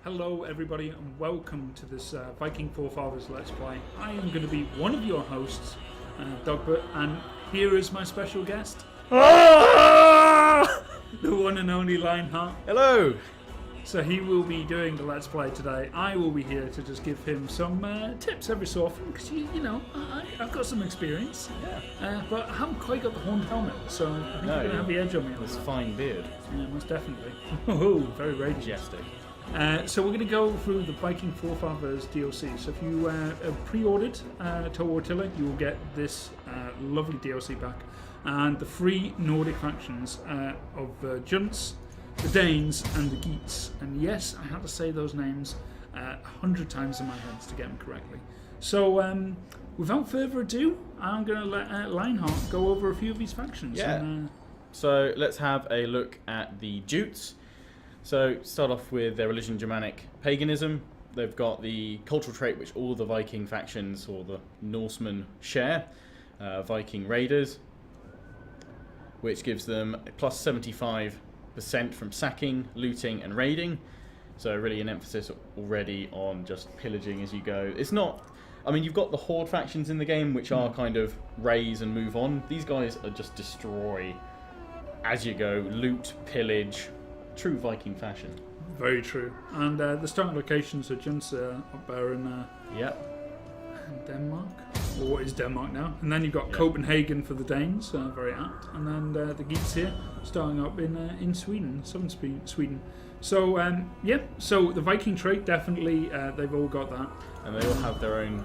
Hello everybody and welcome to this Viking Forefathers Let's Play. I am going to be one of your hosts, Dogbert, and here is my special guest, the one and only Lionheart. Hello! So he will be doing the Let's Play today. I will be here to just give him some tips every so often, because you know, I've got some experience. Yeah. But I haven't quite got the horned helmet, so I think you're going to have the edge on me. This fine beard. Yeah, most definitely. Oh, very radiant. Majestic. So we're going to go through the Viking Forefathers DLC. So if you pre-ordered Attila, you will get this lovely DLC back, and the free Nordic factions of Junts, the Danes, and the Geats. And yes, I had to say those names 100 times in my head to get them correctly. So without further ado, I'm going to let Lionheart go over a few of these factions. Yeah. So let's have a look at the Jutes. So start off with their religion, Germanic paganism. They've got the cultural trait which all the Viking factions or the Norsemen share, Viking raiders, which gives them a plus 75% from sacking, looting and raiding. So really an emphasis already on just pillaging as you go. It's not, I mean, you've got the horde factions in the game which are kind of raise and move on. These guys are just destroy as you go, loot, pillage. True Viking fashion. Very true. And the starting locations are Junts up there in Denmark, or what is Denmark now. And then you've got Copenhagen for the Danes, very apt. And then the Geats here, starting up in Sweden, southern Sweden. So, so the Viking trait, definitely, they've all got that. And they all have their own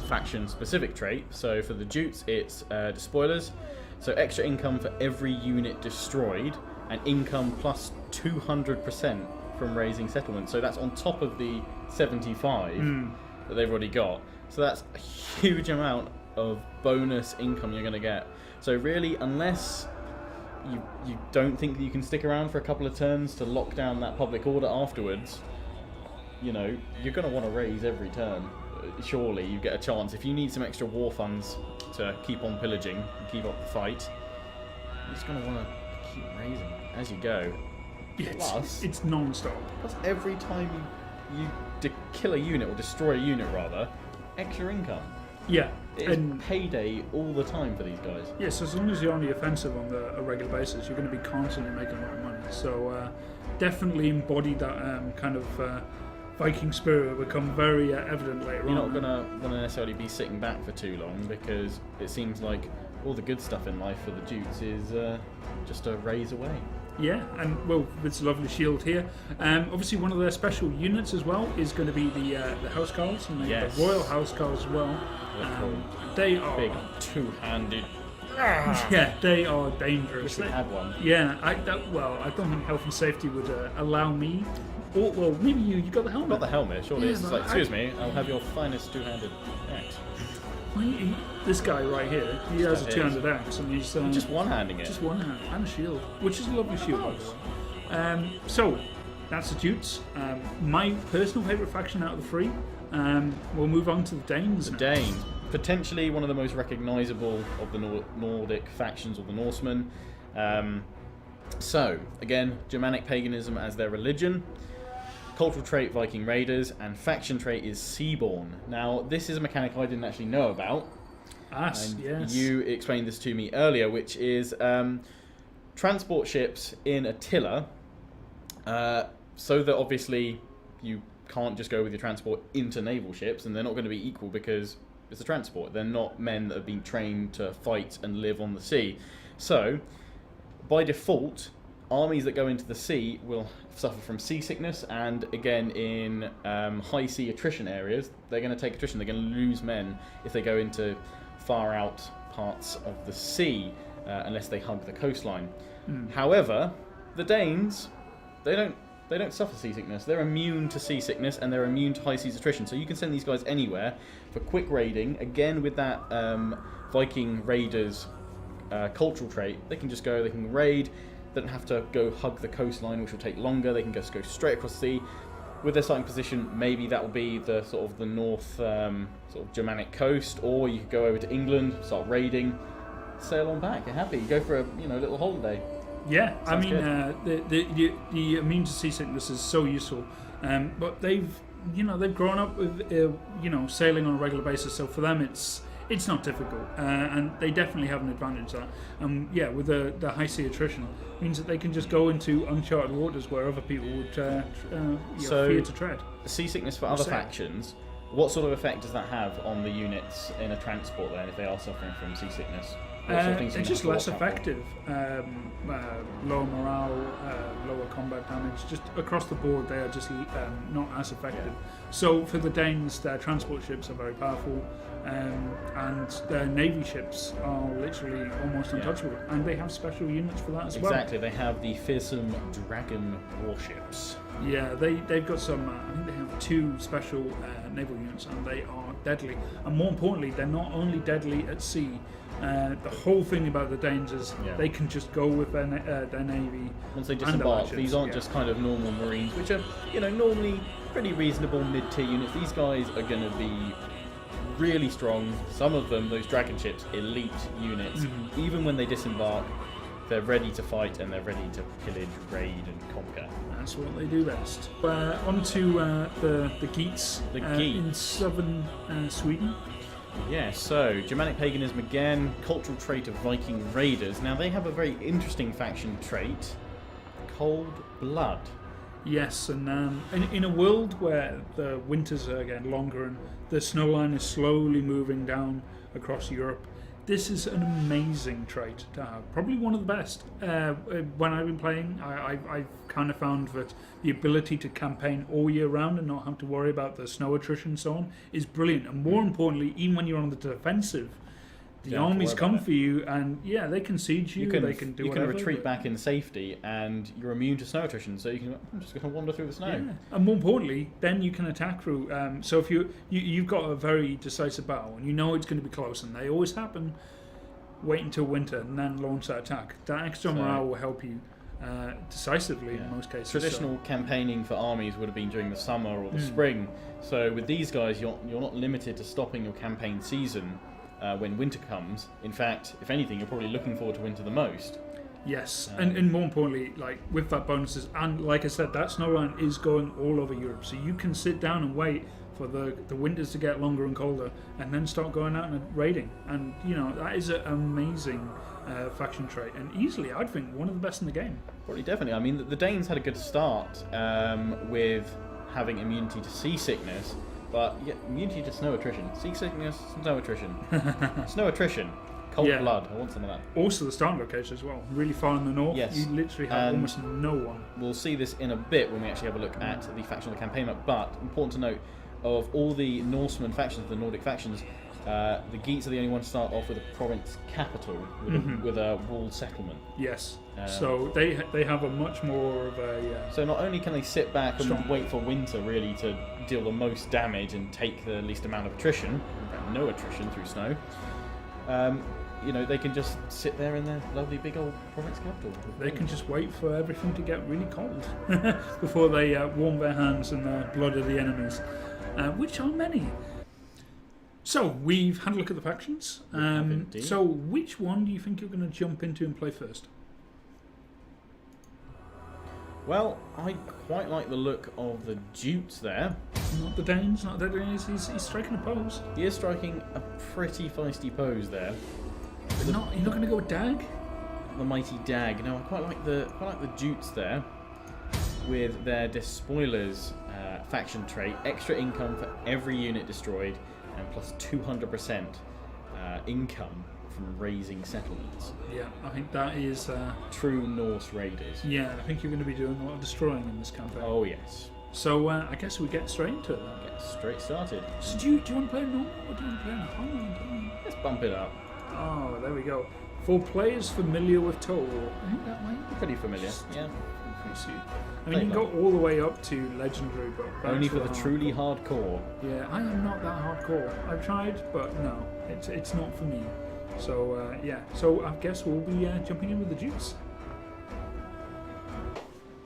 faction-specific trait. So for the Jutes, it's despoilers. So extra income for every unit destroyed, and income plus 200% from raising settlements. So that's on top of the 75 that they've already got. So that's a huge amount of bonus income you're going to get. So really, unless you don't think that you can stick around for a couple of turns to lock down that public order afterwards, you know, you're going to want to raise every turn. Surely you get a chance. If you need some extra war funds to keep on pillaging and keep up the fight, you're just going to want to keep raising as you go. Yeah, Plus, it's non-stop. Plus every time you kill a unit, or destroy a unit rather, extra income. Yeah. It's payday all the time for these guys. Yes, so as long as you're on the offensive on a regular basis, you're going to be constantly making a lot of money. So definitely embody that kind of Viking spirit will become very evident later on. You're not going to want to necessarily be sitting back for too long, because it seems like all the good stuff in life for the Jutes is just a raise away. Yeah, and well, this lovely shield here. Obviously, one of their special units as well is going to be the Housecarls, and the Royal Housecarls as well. They are big, two-handed. Yeah, they are dangerous. Wish we had one. Yeah, I don't think health and safety would allow me. Or, well, maybe you got the helmet. Got the helmet, surely. Yeah, It's like, excuse me, I'll have your finest two-handed axe. This guy right here, he has a two-handed axe, and he's just one-handing it. Just one hand and a shield, which is a lovely shield. So that's the Jutes. My personal favourite faction out of the three. We'll move on to the Danes. The Danes, potentially one of the most recognisable of the Nordic factions, or the Norsemen. So again, Germanic paganism as their religion. Cultural trait, Viking raiders, and faction trait is Seaborn. Now, this is a mechanic I didn't actually know about. Yes. You explained this to me earlier, which is transport ships in Attila, so that obviously you can't just go with your transport into naval ships, and they're not going to be equal because it's a transport. They're not men that have been trained to fight and live on the sea. So, by default, armies that go into the sea will suffer from seasickness, and again in high sea attrition areas, they're going to take attrition. They're going to lose men if they go into far out parts of the sea, unless they hug the coastline. However, the Danes, they don't suffer seasickness. They're immune to seasickness, and they're immune to high seas attrition. So you can send these guys anywhere for quick raiding. Again, with that Viking raiders cultural trait, they can just go, they can raid. They don't have to go hug the coastline, which will take longer. They can just go straight across the sea. With their starting position, maybe that will be the sort of the north sort of Germanic coast, or you could go over to England, start raiding, sail on back. You're happy. You go for a little holiday. Yeah, I Sounds mean, the immune to seasickness is so useful, but they've grown up with sailing on a regular basis, so for them it's not difficult, and they definitely have an advantage there. Yeah, with the high sea attrition means that they can just go into uncharted waters where other people would fear to tread. Seasickness for other factions. What sort of effect does that have on the units in a transport then if they are suffering from seasickness? They're just less effective. Lower morale, lower combat damage. Just across the board, they are just not as effective. Yeah. So for the Danes, their transport ships are very powerful, and their navy ships are literally almost untouchable. And they have special units for that as well. Exactly, they have the fearsome dragon warships. Yeah, they've got some. I think they have 2 special naval units, and they are deadly. And more importantly, they're not only deadly at sea. The whole thing about the Danes is they can just go with their navy. Once they disembark, these aren't just kind of normal Marines, which are normally pretty reasonable mid-tier units. These guys are going to be really strong. Some of them, those dragon ships, elite units. Mm-hmm. Even when they disembark, they're ready to fight and they're ready to pillage, raid, and conquer. That's what they do best. On to the Geats in southern Sweden. Yeah, so Germanic paganism again, cultural trait of Viking raiders. Now they have a very interesting faction trait, cold blood. Yes, and in a world where the winters are getting longer and the snow line is slowly moving down across Europe, this is an amazing trait to have. Probably one of the best. When I've been playing, I've kind of found that the ability to campaign all year round and not have to worry about the snow attrition and so on is brilliant. And more importantly, even when you're on the defensive, the armies come for you, and they can siege you. They can do whatever. You can retreat back in safety, and you're immune to snow attrition. So I'm just going to wander through the snow. Yeah. And more importantly, then you can attack through. So if you've got a very decisive battle, and you know it's going to be close, and they always happen. Wait until winter and then launch that attack. That extra morale will help you decisively in most cases. Traditional campaigning for armies would have been during the summer or the spring. So with these guys, you're not limited to stopping your campaign season when winter comes. In fact, if anything, you're probably looking forward to winter the most. Yes, and more importantly, like with that bonuses, and like I said, that snow line is going all over Europe, so you can sit down and wait for the winters to get longer and colder, and then start going out and raiding. And that is an amazing faction trait, and easily I'd think one of the best in the game. Probably, definitely. I mean, the Danes had a good start with having immunity to seasickness, but immunity to snow attrition. Seasickness, snow attrition. Snow attrition. Cold blood. I want some of that. Also the starting location as well. Really far in the north. Yes. You literally have almost no one. We'll see this in a bit when we actually have a look at the faction of the campaign map, but important to note, of all the Norseman factions, the Nordic factions, the Geats are the only ones to start off with a province capital, with a walled settlement. Yes. So they have a much more of a... So not only can they sit back and wait for winter, really, to deal the most damage and take the least amount of attrition, no attrition through snow, they can just sit there in their lovely big old province capital. They can just wait for everything to get really cold before they warm their hands in the blood of the enemies. Which are many. So, we've had a look at the factions. So, which one do you think you're going to jump into and play first? Well, I quite like the look of the Jutes there. Not the Danes, not the Danes. He's striking a pose. He is striking a pretty feisty pose there. You're not going to go with Dag? The mighty Dag. No, I quite like the Jutes there, with their Despoilers faction trait, extra income for every unit destroyed, and plus 200% income from raising settlements. Yeah, I think that is... true Norse raiders. Yeah, I think you're going to be doing a lot of destroying in this campaign. Oh, yes. So I guess we get straight into it then. Get straight started. So do you want to play normal or do you want to play in hard? Let's bump it up. Oh, there we go. For players familiar with Total War, I think that might be pretty familiar, yeah. I mean, you can go all the way up to Legendary, but only for the truly hardcore. Yeah, I am not that hardcore. I've tried, but no, it's not for me. So so I guess we'll be jumping in with the Jutes.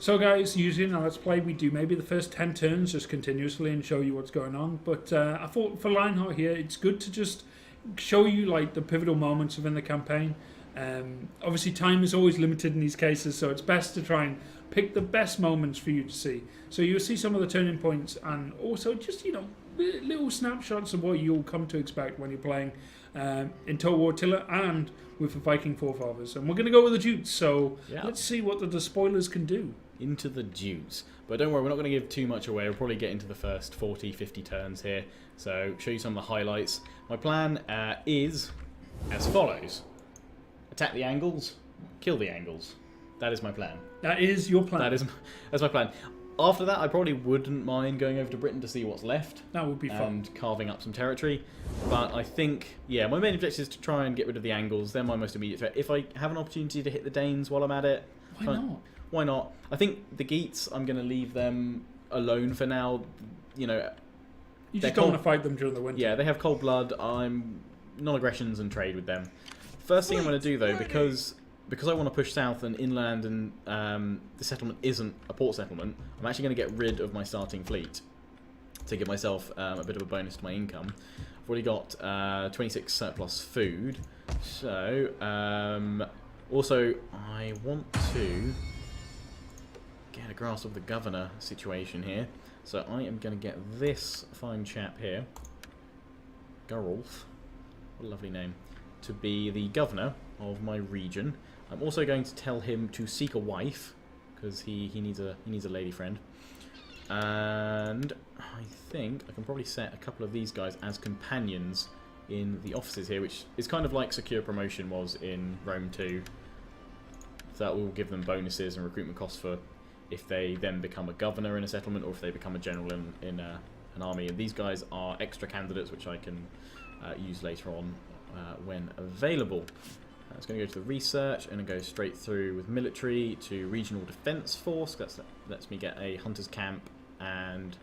So guys, usually in our Let's Play we do maybe the first 10 turns just continuously and show you what's going on, but I thought for Lionheart here it's good to just show you like the pivotal moments within the campaign, Obviously, time is always limited in these cases, so it's best to try and pick the best moments for you to see. So you'll see some of the turning points, and also just little snapshots of what you'll come to expect when you're playing in Total War Attila and with the Viking Forefathers. And we're going to go with the Jutes, so let's see what the spoilers can do. Into the Jutes. But don't worry, we're not going to give too much away. We'll probably get into the first 40, 50 turns here. So show you some of the highlights. My plan is as follows. Attack the angles, kill the angles. That is my plan. That is your plan. That's my plan. After that, I probably wouldn't mind going over to Britain to see what's left. That would be fun. And carving up some territory. But I think, my main objective is to try and get rid of the angles. They're my most immediate threat. If I have an opportunity to hit the Danes while I'm at it... Why not? Why not? I think the Geats, I'm going to leave them alone for now. You just don't want to fight them during the winter. Yeah, they have cold blood. I'm non-aggressions and trade with them. First thing I'm going to do, though, because I want to push south and inland and the settlement isn't a port settlement, I'm actually going to get rid of my starting fleet to give myself a bit of a bonus to my income. I've already got 26 surplus food. So, also, I want to get a grasp of the governor situation here. So I am going to get this fine chap here, Garulf, what a lovely name, to be the governor of my region. I'm also going to tell him to seek a wife, because he needs a lady friend. And I think I can probably set a couple of these guys as companions in the offices here, which is kind of like Secure Promotion was in Rome 2. So that will give them bonuses and recruitment costs for if they then become a governor in a settlement or if they become a general in an army. And these guys are extra candidates which I can use later on when available. It's going to go to the research and go straight through with military to regional defence force. That lets me get a hunter's camp and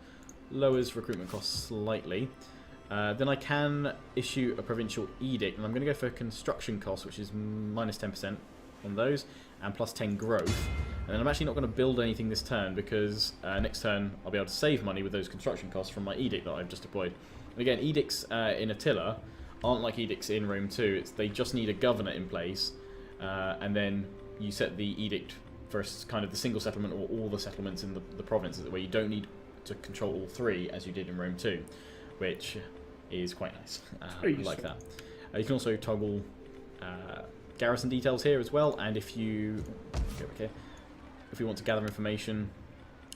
lowers recruitment costs slightly. Then I can issue a provincial edict, and I'm going to go for construction costs, which is minus 10% on those, and plus 10 growth. And then I'm actually not going to build anything this turn because next turn I'll be able to save money with those construction costs from my edict that I've just deployed. And again, edicts in Attila aren't like edicts in Rome 2. They just need a governor in place, and then you set the edict for kind of the single settlement or all the settlements in the provinces, where you don't need to control all three as you did in Rome 2, which is quite nice. I like that. You can also toggle garrison details here as well, and if you want to gather information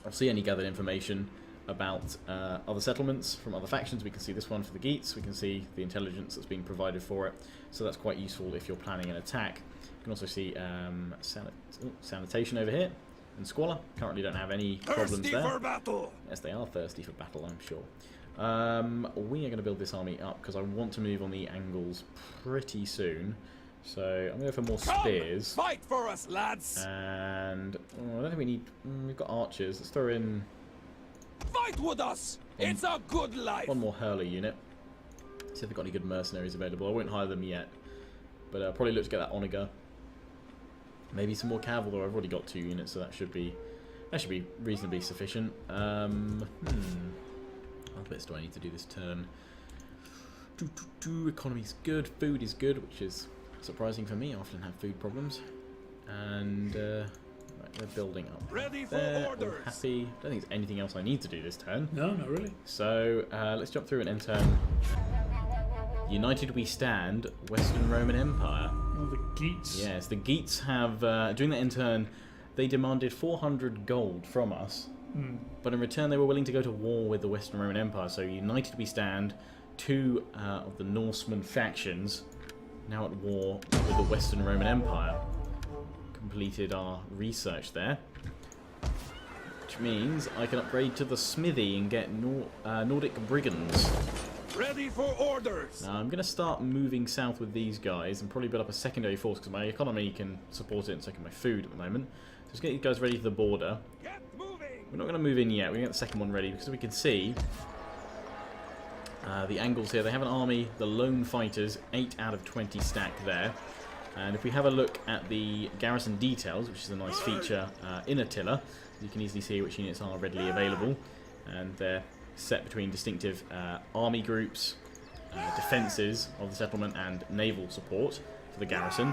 or see any gathered information about other settlements from other factions, we can see this one for the Geats, we can see the intelligence that's being provided for it, so that's quite useful if you're planning an attack. You can also see sanitation over here, and Squalor. Currently don't have any problems there. For battle. Yes, they are thirsty for battle, I'm sure. We are going to build this army up because I want to move on the angles pretty soon. So I'm going to go for more spears. Fight for us, lads! And I don't think we need... we've got archers. Let's throw in... Fight with us! It's a good life! One more hurler unit. See if they've got any good mercenaries available. I won't hire them yet. But I'll probably look to get that onager. Maybe some more cav, although I've already got 2 units, so that should be reasonably sufficient. What bits do I need to do this turn? Economy's good, food is good, which is surprising for me. I often have food problems. And right, they're building up. Ready for orders. Happy. Don't think there's anything else I need to do this turn. No, not really. So let's jump through and end turn. United we stand, Western Roman Empire. Oh, the Geats. Yes, the Geats have, during that end turn, they demanded 400 gold from us. But in return they were willing to go to war with the Western Roman Empire. So united we stand, 2 of the Norseman factions now at war with the Western Roman Empire. Completed our research there, which means I can upgrade to the smithy and get Nordic brigands. Ready for orders. Now I'm going to start moving south with these guys and probably build up a secondary force because my economy can support it and so can my food at the moment. So let's get these guys ready for the border. Get moving. We're not going to move in yet. We're going to get the second one ready because we can see the angles here. They have an army, the lone fighters, 8 out of 20 stacked there. And if we have a look at the garrison details, which is a nice feature in Attila, you can easily see which units are readily available. And they're set between distinctive army groups, defences of the settlement, and naval support for the garrison.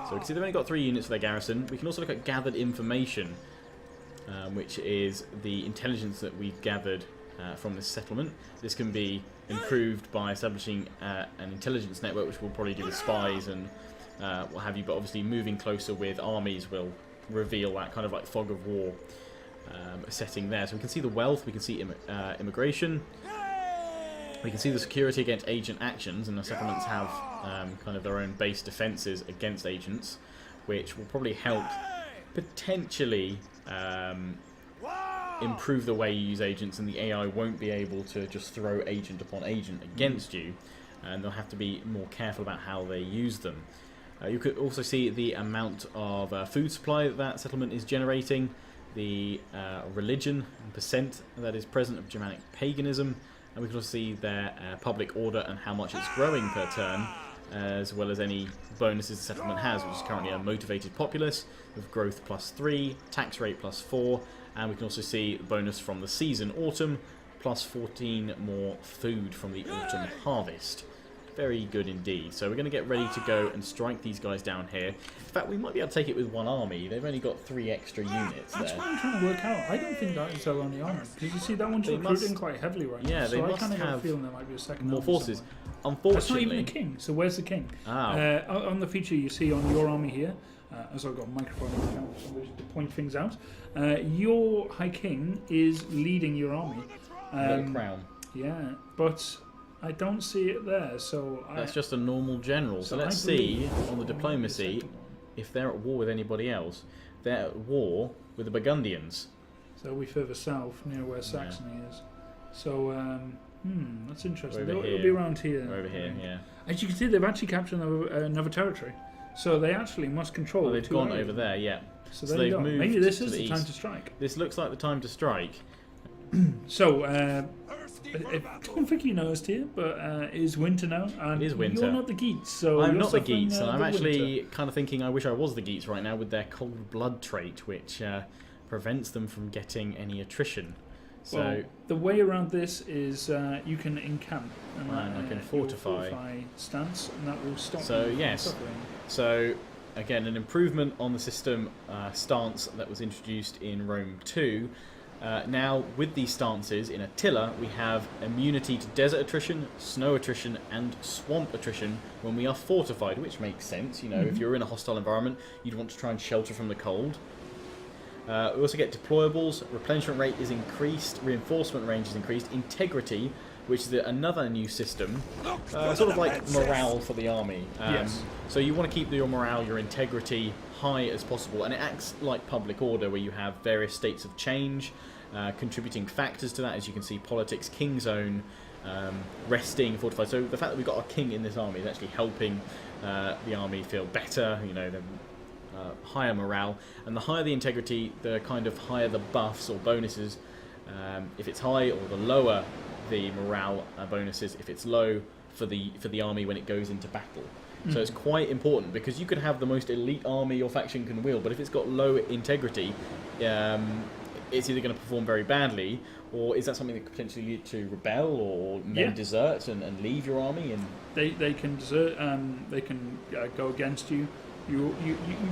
So we can see they've only got 3 units for their garrison. We can also look at gathered information, which is the intelligence that we've gathered from this settlement. This can be improved by establishing an intelligence network, which we'll probably do with spies and what have you, but obviously moving closer with armies will reveal that kind of like fog of war setting there. So we can see the wealth, we can see immigration, we can see the security against agent actions, and the settlements have kind of their own base defences against agents, which will probably help potentially improve the way you use agents, and the AI won't be able to just throw agent upon agent against you, and they'll have to be more careful about how they use them. You could also see the amount of food supply that settlement is generating, the religion and percent that is present of Germanic paganism, and we can also see their public order and how much it's growing per turn, as well as any bonuses the settlement has, which is currently a motivated populace with growth +3, tax rate +4, and we can also see the bonus from the season autumn, +14 more food from the autumn harvest. Very good indeed. So we're going to get ready to go and strike these guys down here. In fact, we might be able to take it with 1 army. They've only got 3 extra units That's there. what I'm trying to work out. I don't think that is their only army. Because you see, that one's They recruiting must- quite heavily right now. Yeah, they so must I kind of got a have feeling there might be a second more army forces. somewhere. Unfortunately, That's not even the king. So where's the king? On the feature you see on your army here, as I've got a microphone in my mouth to point things out, your High King is leading your army. little crown. Yeah, but I don't see it there. So That's just a normal general. So let's see on the diplomacy if they're at war with anybody else. They're at war with the Burgundians. So we further south, near where Saxony is. So that's interesting. Over It'll here. be around here. Over here, yeah. As you can see, they've actually captured another territory. So they actually must control. Oh, they've 2 gone areas. over there, yeah. So So there you they've go. moved Maybe this to is the the time east. to strike. This looks like the time to strike. So, I don't think you noticed here, but it is winter now. And It is winter. You're not the Geats, so I'm you're not the suffering, Geats, and I'm the actually winter. kind of thinking I wish I was the Geats right now with their cold blood trait, which prevents them from getting any attrition. So Well, the way around this is you can encamp and I can your fortify stance, and that will stop. So, you from yes. suffering. So, again, an improvement on the system stance that was introduced in Rome 2. Now, with these stances in Attila, we have immunity to desert attrition, snow attrition, and swamp attrition when we are fortified, which makes sense. You know, if you're in a hostile environment, you'd want to try and shelter from the cold. We also get deployables, replenishment rate is increased, reinforcement range is increased, integrity, which is another new system, sort of like morale for the army. Yes. So you want to keep your morale, your integrity high as possible, and it acts like public order where you have various states of change, contributing factors to that, as you can see, politics, king zone, resting, fortified. So the fact that we've got a king in this army is actually helping the army feel better, you know, higher morale, and the higher the integrity, the kind of higher the buffs or bonuses, if it's high, or the lower the morale bonuses if it's low for the army when it goes into battle. So it's quite important, because you could have the most elite army your faction can wield, but if it's got low integrity, it's either going to perform very badly, or is that something that could potentially lead to rebel or men desert and leave your army? And They can desert. They can go against you. You're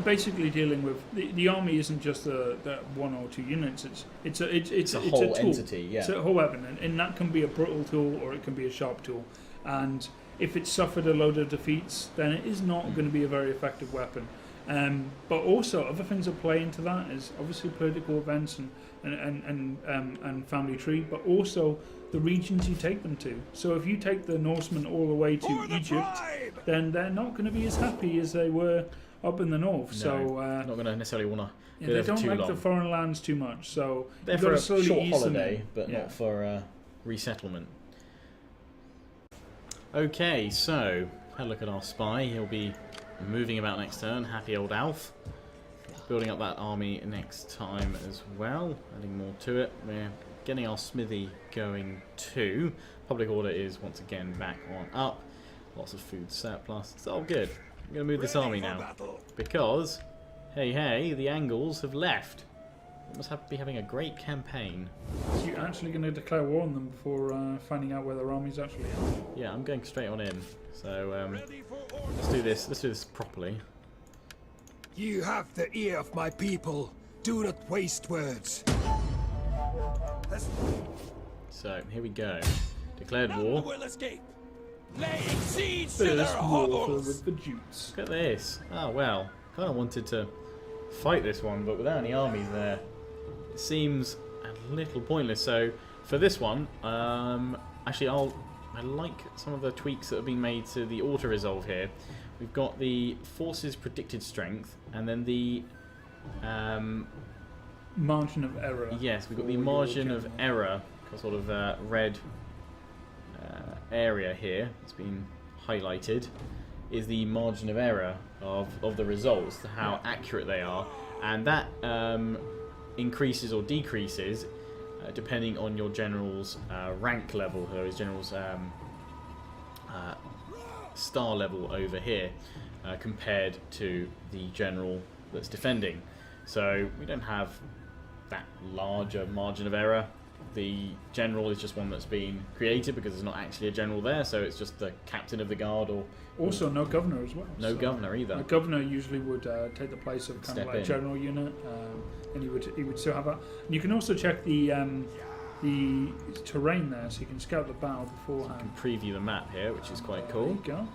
basically dealing with the army. Isn't just the 1 or 2 units. It's a whole tool. entity. Yeah. It's a whole weapon, and that can be a brutal tool or it can be a sharp tool. And if it's suffered a load of defeats, then it is not going to be a very effective weapon. But also other things that play into that is obviously political events and family tree, but also the regions you take them to. So if you take the Norsemen all the way to Egypt, then they're not going to be as happy as they were up in the north. No, So not going to necessarily want to go they there for don't too like long. the foreign lands too much. So They're you've for got a to slowly short ease them holiday, in. but Yeah. not for resettlement. Okay, so have a look at our spy. He'll be moving about next turn. Happy old Alf. Building up that army next time as well. Adding more to it. We're getting our smithy going too. Public order is once again back on up. Lots of food surplus. It's all good. I'm going to move this army now. Because, hey, the Angles have left. They must be having a great campaign. So you're actually going to declare war on them before finding out where their army's actually at? Yeah, I'm going straight on in. So let's do this. Let's do this properly. You have the ear of my people. Do not waste words. So here we go. Declared None war. will escape. Laying siege to First their warfare hovels. with the Jutes. Look at this. Oh well. Kind of wanted to fight this one, but without any armies there, it seems a little pointless. So for this one, actually I like some of the tweaks that have been made to the auto resolve here. We've got the forces predicted strength, and then the Margin of error. yes, we've got for the your margin of general. error, sort of red area here. It's been highlighted. Is the margin of error of the results, how accurate they are, and that increases or decreases depending on your general's rank level, or his general's star level over here, compared to the general that's defending. So we don't have that large a margin of error. The general is just one that's been created because there's not actually a general there, so it's just the captain of the guard, or Also, no governor as well. no governor either. A governor usually would take the place of kind Step of like in. general unit, and he would still have that. And you can also check the terrain there, so you can scout the battle beforehand. Preview the map here, which is quite There cool. you go.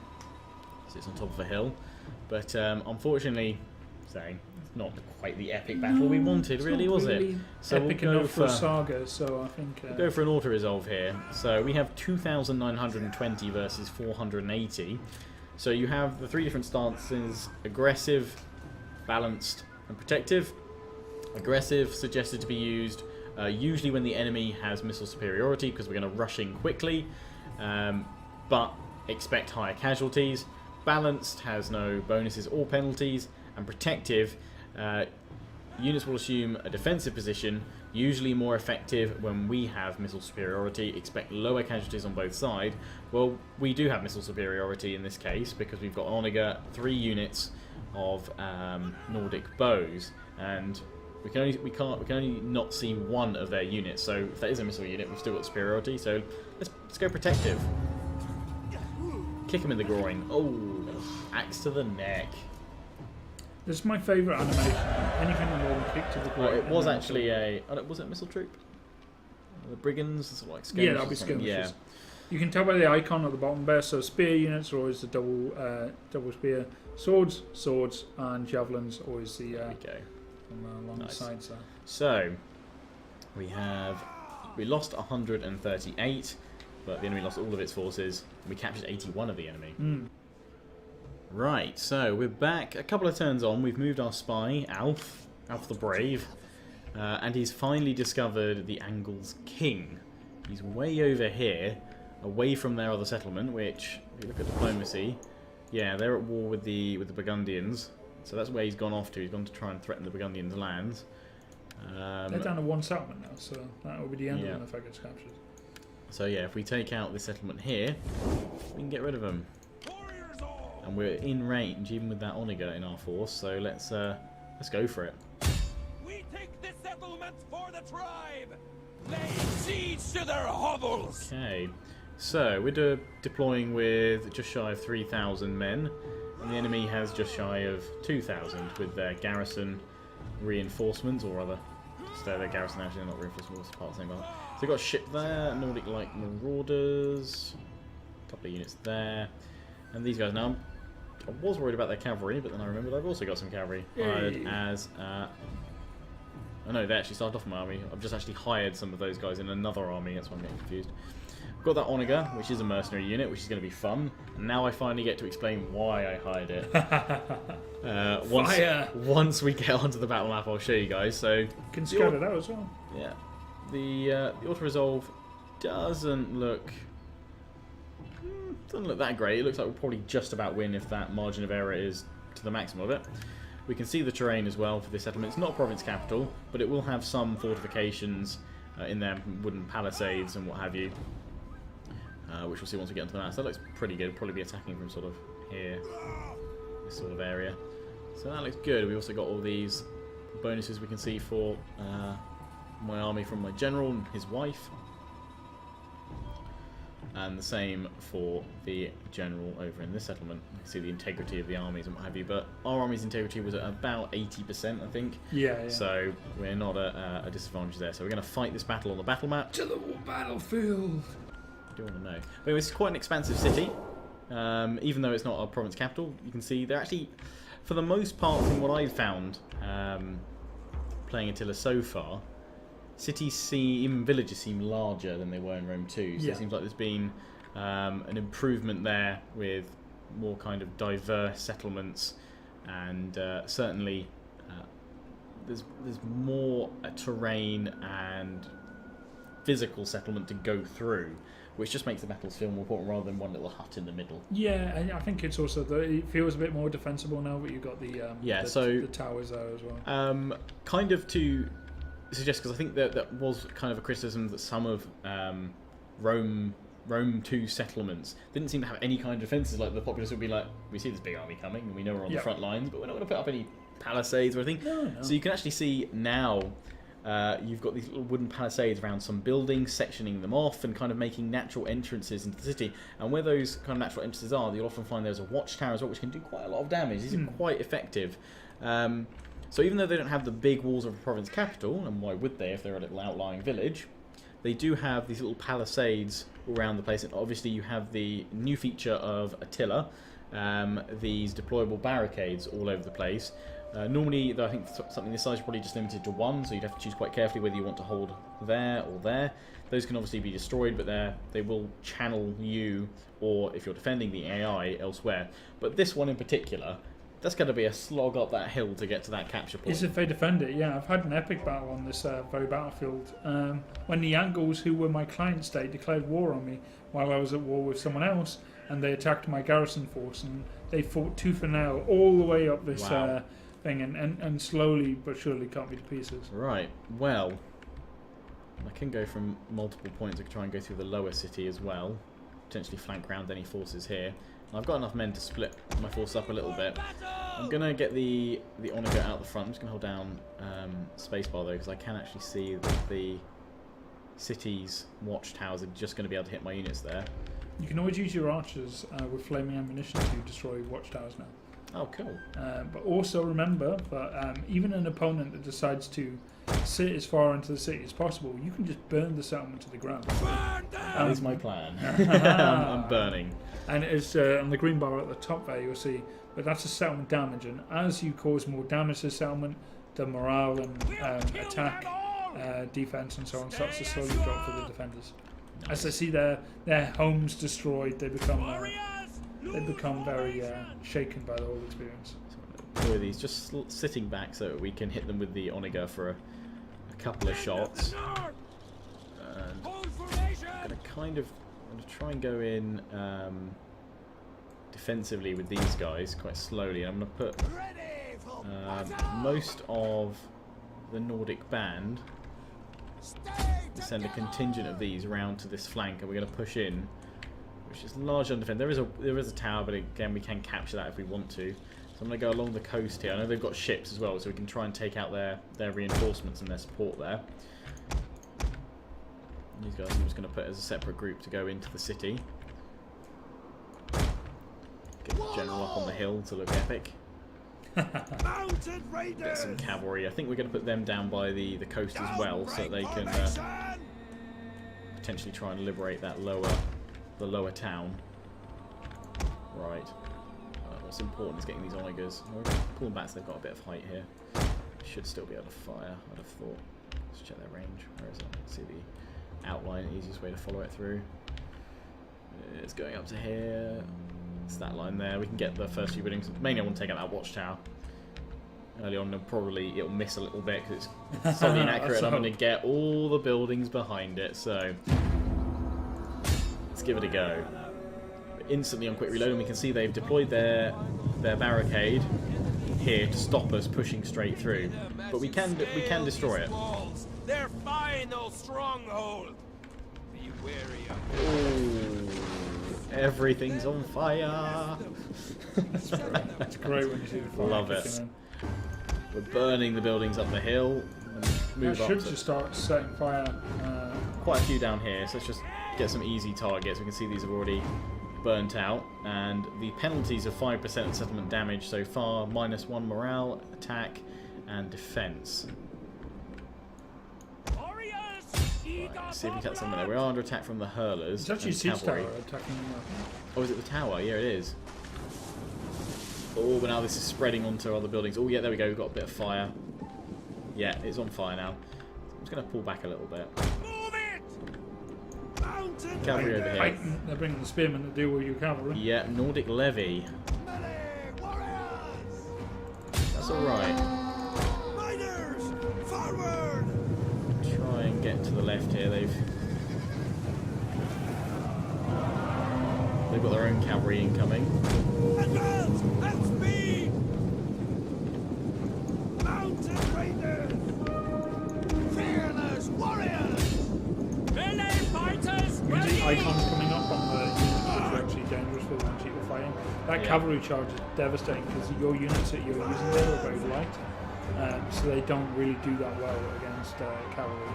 So it's on top of a hill, but unfortunately, saying it's not quite the epic battle we wanted, It's really, not was really it? So epic we'll go enough for a saga, so I think we'll go for an auto resolve here. So we have 2,920 versus 480. So you have the three different stances: aggressive, balanced, and protective. Aggressive suggested to be used usually when the enemy has missile superiority, because we're going to rush in quickly, but expect higher casualties. Balanced has no bonuses or penalties, and protective, units will assume a defensive position, usually more effective when we have missile superiority, expect lower casualties on both sides. Well, we do have missile superiority in this case, because we've got Onega, 3 units of Nordic bows, and we can only not see one of their units. So if that is a missile unit, we've still got superiority. So let's go protective. Kick him in the groin. Oh, axe to the neck. this is my favourite animation. Anything involving kick to the groin. Well, it was and then actually a. Oh, was it a missile troop? The brigands, sort of like yeah, skirmishers that'll be or something? skirmishes. Yeah. You can tell by the icon at the bottom there. So spear units are always the double spear. Swords, and javelins always the There we go. along Nice. the sides there. So we lost 138, but the enemy lost all of its forces. We captured 81 of the enemy. Right, so we're back. A couple of turns on, we've moved our spy, Alf the Brave, and he's finally discovered the Angles King. He's way over here, away from their other settlement, which, if you look at diplomacy, yeah, they're at war with the Burgundians. So that's where he's gone off to. He's gone to try and threaten the Burgundians' lands. They're down to one settlement now, so that will be the end Yeah. of them if I get captured. So yeah, if we take out this settlement here, we can get rid of them. Warriors all. And we're in range, even with that Onega in our force. So let's go for it. We take this settlement for the tribe. Laying siege to their hovels. Okay, so we're deploying with just shy of 3,000 men, and the enemy has just shy of 2,000 with their garrison reinforcements, or rather, just their garrison actually, not reinforcements, part of the same one. So we've got a ship there, Nordic Light Marauders, a couple of units there, and these guys now. I was worried about their cavalry, but then I remembered I've also got some cavalry hired as. Oh no, they actually started off my army. I've just actually hired some of those guys in another army. That's why I'm getting confused. I've got that Onega, which is a mercenary unit, which is going to be fun. And now I finally get to explain why I hired it. Once we get onto the battle map, I'll show you guys. So You can scout it out as well. yeah, the auto resolve doesn't look that great. It looks like we'll probably just about win if that margin of error is to the maximum of it. We can see the terrain as well for this settlement. It's not a province capital, but it will have some fortifications in there, wooden palisades and what have you, which we'll see once we get into the map. So that looks pretty good. Probably be attacking from sort of here, this sort of area. So that looks good. We also got all these bonuses we can see for my army from my general and his wife. And the same for the general over in this settlement. You can see the integrity of the armies and what have you, but our army's integrity was at about 80%, I think. Yeah. So we're not at a disadvantage there. So we're going to fight this battle on the battle map. To the battlefield. I do want to know. But anyway, it's quite an expansive city. Even though it's not a province capital, you can see they're actually, for the most part, from what I've found, playing Attila so far, cities even villages seem larger than they were in Rome 2. So it seems like there's been an improvement there with more kind of diverse settlements, and certainly there's more terrain and physical settlement to go through, which just makes the battles feel more important rather than one little hut in the middle. Yeah, I think it's also that it feels a bit more defensible now that you've got the towers there as well. Kind of to suggest, because I think that was kind of a criticism that some of Rome 2 settlements didn't seem to have any kind of defences. Like the populace would be like, we see this big army coming and we know we're on the front lines, but we're not going to put up any palisades or anything. No. So you can actually see now you've got these little wooden palisades around some buildings, sectioning them off and kind of making natural entrances into the city. And where those kind of natural entrances are, you'll often find there's a watchtower as well, which can do quite a lot of damage. These are quite effective. So even though they don't have the big walls of a province capital, and why would they if they're a little outlying village, they do have these little palisades all around the place. And obviously you have the new feature of Attila, these deployable barricades all over the place. Normally, though, I think something this size is probably just limited to one, so you'd have to choose quite carefully whether you want to hold there or there. Those can obviously be destroyed, but they will channel you, or if you're defending the AI, elsewhere. But this one in particular, that's going to be a slog up that hill to get to that capture point. It's if they defend it, yeah. I've had an epic battle on this very battlefield. When the Angles, who were my client state, declared war on me while I was at war with someone else, and they attacked my garrison force, and they fought tooth and nail all the way up this thing, and slowly but surely cut me to pieces. Right, well, I can go from multiple points. I can try and go through the lower city as well, potentially flank round any forces here. I've got enough men to split my force up a little bit. I'm going to get the Onager out the front. I'm just going to hold down spacebar though, because I can actually see that the city's watchtowers are just going to be able to hit my units there. You can always use your archers with flaming ammunition to destroy watchtowers now. Oh, cool. But also remember that even an opponent that decides to sit as far into the city as possible, you can just burn the settlement to the ground. That is my plan. I'm burning. And it's on the green bar at the top there, you'll see that that's a settlement damage. And as you cause more damage to the settlement, the morale and attack, defense, and so on starts to slowly drop for the defenders. As they see their homes destroyed, they become very shaken by the whole experience. So these just sitting back so that we can hit them with the Onager for a couple of shots. And I'm going to try and go in defensively with these guys quite slowly. I'm going to put most of the Nordic band, send a contingent of these around to this flank, and we're going to push in, which is largely undefended. There is a tower, but again we can capture that if we want to. So I'm going to go along the coast here. I know they've got ships as well, so we can try and take out their reinforcements and their support there. These guys I'm just going to put as a separate group to go into the city. Get the general up on the hill to look epic. Get some cavalry. I think we're going to put them down by the coast as well, so that they can potentially try and liberate that the lower town. Right. What's important is getting these Onagers. Pull them back so they've got a bit of height here. Should still be able to fire, I'd have thought. Let's check their range. Where is it? Let's see the outline, easiest way to follow it through. It's going up to here. It's that line there. We can get the first few buildings. Mainly I want to take out that watchtower. Early on, probably it'll miss a little bit because it's slightly inaccurate. I'm going to get all the buildings behind it, so let's give it a go. Instantly on quick reload, and we can see they've deployed their barricade here to stop us pushing straight through. But we can destroy it. Their final stronghold. Be wary of Ooh, everything's on fire. It's great when you see the fire. Love it. We're burning the buildings up the hill. And move I up should just start setting fire. quite a few down here, so let's just get some easy targets. We can see these have already burnt out, and the penalties are 5% settlement damage so far, -1 morale, attack, and defense. Right, see if we can get something there. We are under attack from the hurlers. It's actually Siege Tower attacking them. Oh, is it the tower? Yeah, it is. Oh, but now this is spreading onto other buildings. Oh, yeah, there we go. We've got a bit of fire. Yeah, it's on fire now. I'm just going to pull back a little bit. Cavalry over here. They're bringing the spearmen to deal with your cavalry. Yeah, Nordic Levy. That's alright. Try and get to the left here. They've got their own cavalry incoming. Advance at speed! Mountain raiders! Fearless warriors! Melee fighters! You can see icons coming up on the units which are actually dangerous for the ones you're fighting. That cavalry charge is devastating because your units that you're using there are very light, so they don't really do that well against cavalry.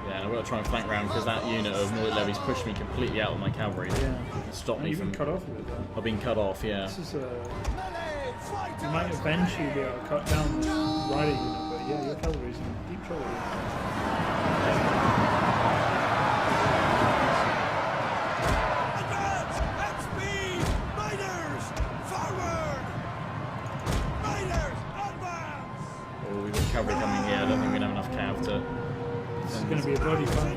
Yeah, and I've got to try and flank round because that unit of Nordic Levies pushed me completely out of my cavalry. Yeah. Stopped me You've from... been cut off with that. I've been cut off, yeah. This is you might eventually be able to cut down this rider unit, but yeah, your cavalry's in deep trouble. Advance at speed! Riders! Forward! Riders! Advance! Oh, we've got cavalry coming here. I don't think we're going to have enough cav to... This is going to be a bloody fight.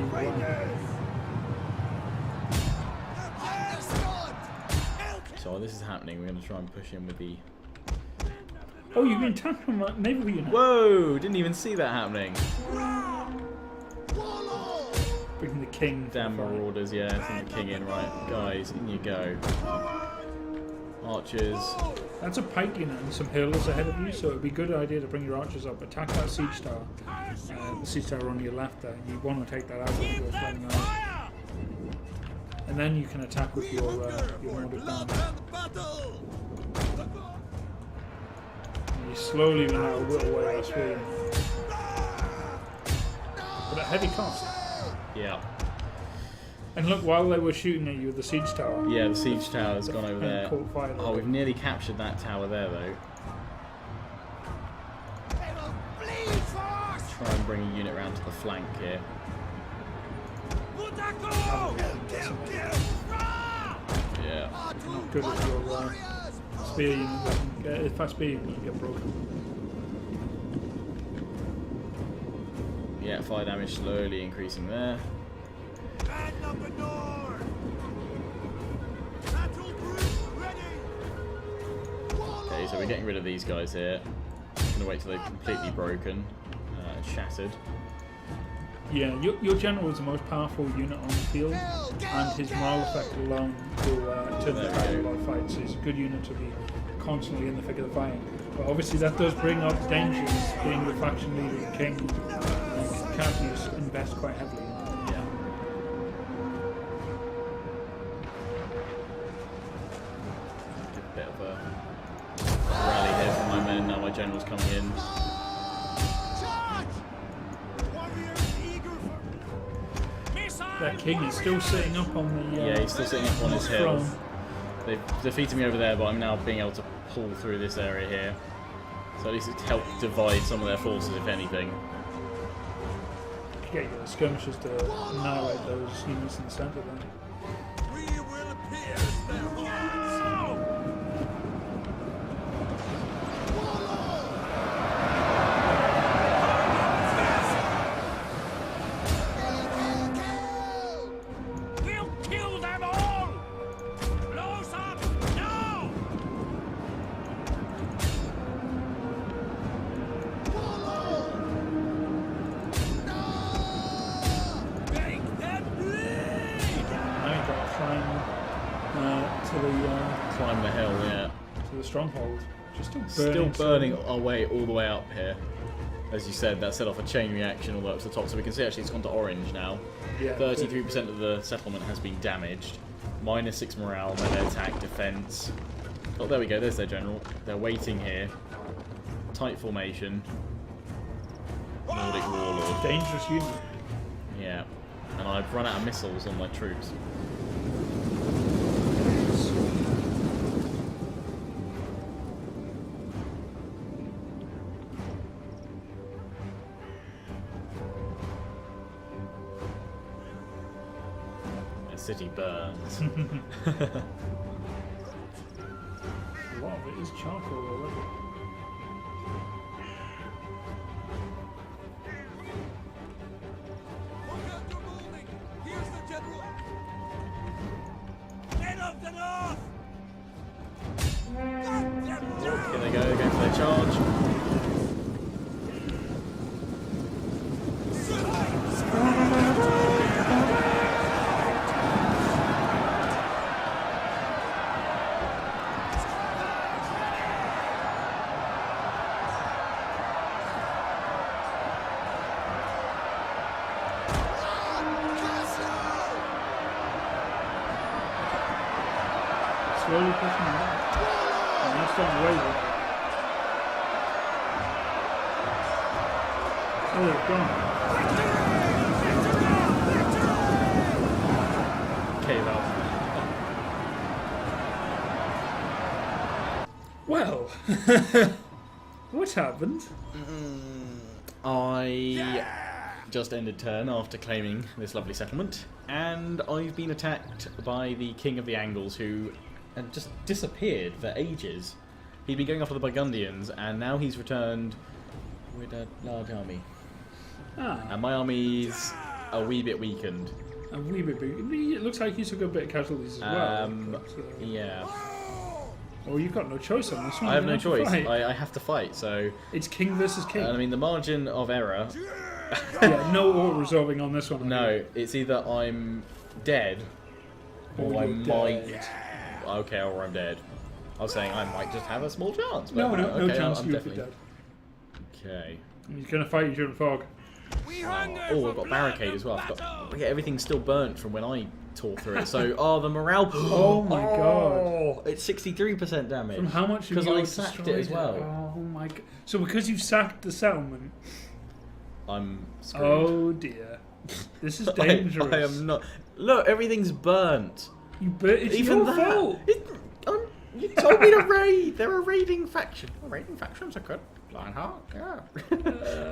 So while this is happening, we're going to try and push in with the... Oh, you've been attacked from a naval unit. Whoa! Didn't even see that happening. Bringing the king. Damn marauders, yeah. Send the king in, right. Guys, in you go. Archers. That's a pike unit and some hurlers ahead of you, so it would be a good idea to bring your archers up, attack that siege tower. The siege tower on your left there. You want to take that out with your flying arms. And then you can attack with your Nordic band. You slowly run out of whittle away that spear. But at heavy cost. Yeah. And look, while they were shooting at you with the siege tower. Yeah, the siege tower's gone over there. Caught fire. Oh, we've nearly captured that tower there, though. Try and bring a unit round to the flank here. Yeah. Not good if your spear unit doesn't get, if that spear unit get broken. Yeah, fire damage slowly increasing there. Okay, so we're getting rid of these guys here. I'm going to wait till they're completely broken and shattered. Yeah, your general is the most powerful unit on the field, and his morale effect alone will turn the tide of a lot of fights. So he's a good unit to be constantly in the thick of the fighting. But obviously that does bring up dangers, being the faction leader and king. Characters invest quite heavily in it. Yeah. Give a bit of a rally here from my men. Now my general's coming in. That king is still sitting up on the Yeah, he's still sitting up on his hill. throne. They've defeated me over there, but I'm now being able to pull through this area here. So at least it's helped divide some of their forces, if anything. Get your skirmishers to annihilate those units in the centre then. We will pierce their hearts! We'll kill them all! Close up now! Make them bleed! Now you've got to climb Climb the hill, yeah. to the stronghold. Just Still burning our way all the way up here. As you said, that set off a chain reaction all the way up to the top. So we can see actually it's gone to orange now. Yeah, 33% of the settlement has been damaged. -6 morale, melee attack, defense. Oh, there we go. There's their general. They're waiting here. Tight formation. Nordic warlord. dangerous unit. Yeah. And and I've run out of missiles on my troops. The city burns. A lot of it is charcoal already. Look out, you're moving! Here's the general! Men of the north! Here they go, they're going for their charge. Slowly pushing them back. And that's starting to waver. Oh, they're gone. Cave out. Well, what happened? I just ended turn after claiming this lovely settlement, and I've been attacked by the King of the Angles, who had just disappeared for ages. He'd been going after the Burgundians, and now he's returned with a large army. Ah, And my army's a wee bit weakened. a wee bit big. It looks like you took a bit of casualties as well. But, Yeah. oh, you've got no choice on this one. I have You no to choice. fight. I have to fight, so... It's king versus king. I mean, the margin of error... Yeah, no auto-resolving on this one. No, it's either I'm dead, or I you're might... dead. Okay, or I'm dead. I was saying I might just have a small chance. But No okay, chance I'm you would be definitely... dead. Okay. He's going to fight you during fog. We hunger Oh, for I've got a blood barricade and as well. battle! Yeah, everything's still burnt from when I tore through it. So, the morale... Oh my god. It's 63% damage. From how much? Because I sacked it as well. Oh my god. So because you've sacked the settlement. I'm screwed. Oh dear. This is dangerous. I am not... Look, everything's burnt. It's Even your that. fault. You told me to raid. They're a raiding faction. Oh, raiding factions are good. Lionheart, yeah.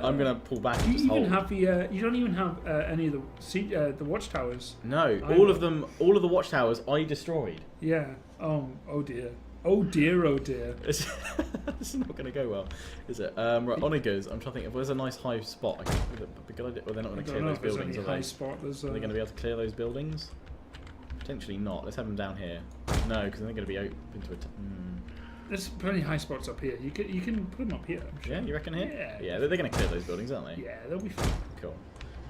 I'm gonna pull back. And You just even hold. have the. You don't even have any of the watchtowers. No, I all know. of them. All of the watchtowers I destroyed. Yeah. Oh dear. Oh dear. Oh dear. This is not gonna go well, is it? Right, Onigers. I'm trying to think if there's a nice high spot. Would it be a good idea? Well, they're not I gonna don't clear know those if there's buildings, any are high they? spot. There's. Are they going to be able to clear those buildings? Potentially not. Let's have them down here. No, because they're going to be open to it. There's plenty of high spots up here. You can put them up here. I'm sure. Yeah, you reckon here? Yeah. Yeah, they're going to clear those buildings, aren't they? Yeah, they'll be fine. Cool.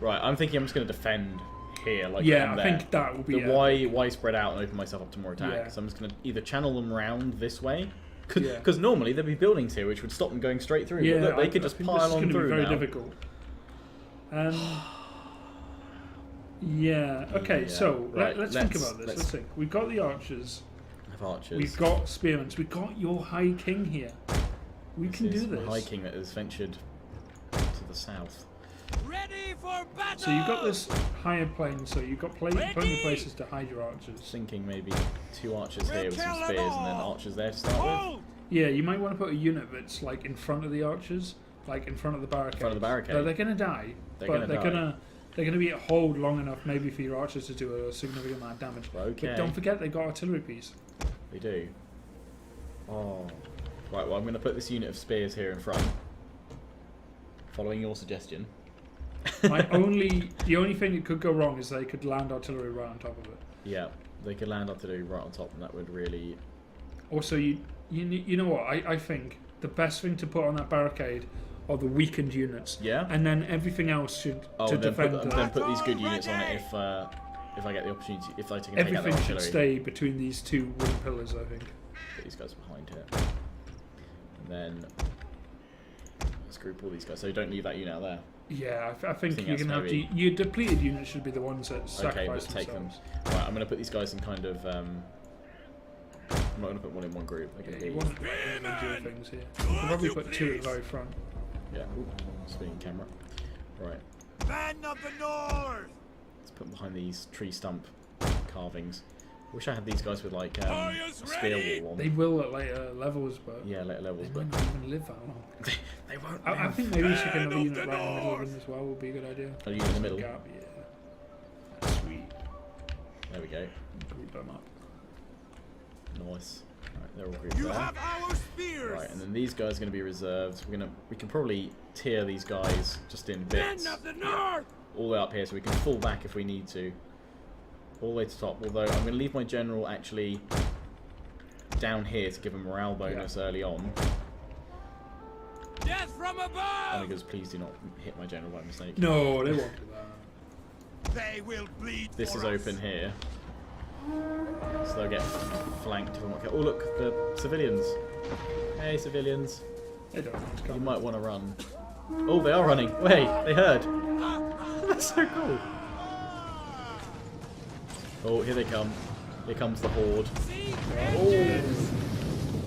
Right, I'm thinking I'm just going to defend here, like Yeah, down I there. think that will be. Why spread out and open myself up to more attacks? Yeah. So I'm just going to either channel them round this way, Yeah. because normally there'd be buildings here which would stop them going straight through. Yeah, but look, they I could just think pile this is on gonna through be very now. difficult. Yeah. Okay. Yeah, So right, let's think about this. let's- Let's think. We've got the archers. I have archers. We've got spearmen. We've got your High King here. We can This do is this. the High King that has ventured to the south. Ready for battle! So you've got this higher plane. So you've got plenty of places to hide your archers. Thinking maybe 2 archers We'll here with some kill them spears and then all. archers there to start with. Hold! Yeah, you might want to put a unit that's like in front of the archers, like in front of the barricade. In front of the barricade. So they're gonna die, They're but gonna they're die. gonna be at hold long enough, maybe for your archers to do a significant amount of damage. Okay. But don't forget they got artillery piece. They do. Oh. Right, well I'm going to put this unit of spears here in front. Following your suggestion. The only thing that could go wrong is they could land artillery right on top of it. Yeah, they could land artillery right on top and that would really... Also, you know what? I think the best thing to put on that barricade are the weakened units. Yeah? And then everything else should to defend them. then put these good units on it if I get the opportunity, if I can take out the Everything should artillery. stay between these two wooden pillars, I think. Put these guys behind here. And then... Let's group all these guys, so don't leave that unit out there. Yeah, I think think you're that's going to have to... maybe- Your depleted units should be the ones that Okay, sacrifice let's take them. themselves. Right, I'm going to put these guys in kind of... I'm not going to put one in one group. They're Yeah, going you to be... want individual things here. You can probably put two at the very front. Yeah, ooh, spinning camera. Right. Men of the north! Let's put them behind these tree stump carvings. Wish I had these guys with like a spear wall on. They will at later levels, but Yeah, later levels, they but might not even live that long. they won't. I think maybe you should get another unit right in the middle of them as well. Would be a good idea. Are you in the middle? Gap, yeah. That's sweet. There we go. Group them up. Nice. Right, they're all grouped You there. have our spears. Right, and then these guys are going to be reserved. We can probably tier these guys just in bits, Men of the North. all the way up here, so we can fall back if we need to, all the way to top. Although I'm going to leave my general actually down here to give him morale bonus early on. Death from above. Only because please do not hit my general by mistake. No, they won't do that. They will bleed. This for is us. open here, so they'll get flanked. Oh look, the civilians. Hey civilians. They don't want to You come. might want to run. Oh, they are running. Wait, they heard. That's so cool. Oh, here they come. Here comes the horde. Oh,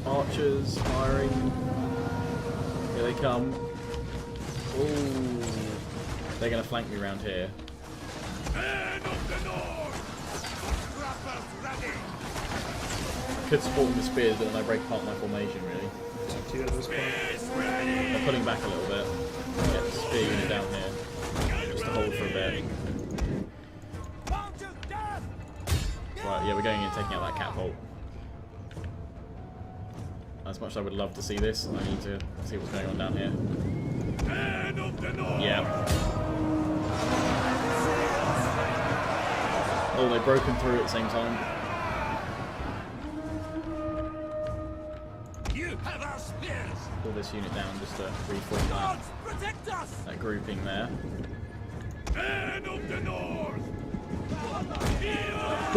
archers firing. Here they come. Oh, they're going to flank me around here. Men of the North. Trappers ready. Could support them with spears, but then I break apart my formation, really. It's up to you at this point. I'm pulling back a little bit. Get the spear unit down here. Just to hold for a bit. Bound to death. Right, yeah, we're going in and taking out that catapult. As much as I would love to see this, I need to see what's going on down here. Men of the North. Yeah. Oh, they've broken through at the same time. You have our spears. Pull this unit down just to reform that, Gods protect us. that grouping there. Men of the North.